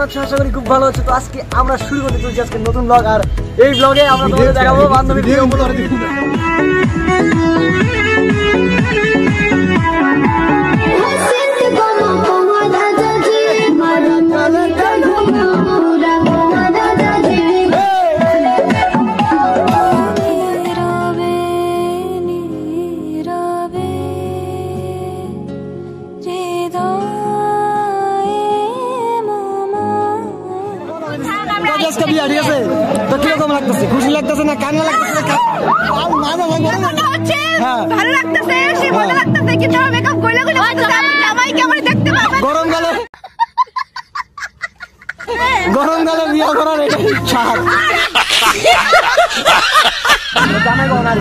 আছো? আশা করি খুব ভালো আছো। তো আজকে আমরা শুরু করতে চলেছি আজকে নতুন ব্লগ। আর এই ব্লগে আমরা তোমাদের দেখাবো বান্ধবী ভিডিও গুলো। ঠিক আছে, তো কিরকম লাগতেছে? খুশি লাগতেছে না কান্না লাগতেছে? ভালো লাগতেছে, ভালো লাগতেছে, কিন্তু মেকআপ কইলে কইলে জামাই কেমন দেখতে পাবে? গরমকালে বিয়ে করার এটা ইচ্ছা। জামাই কোন আর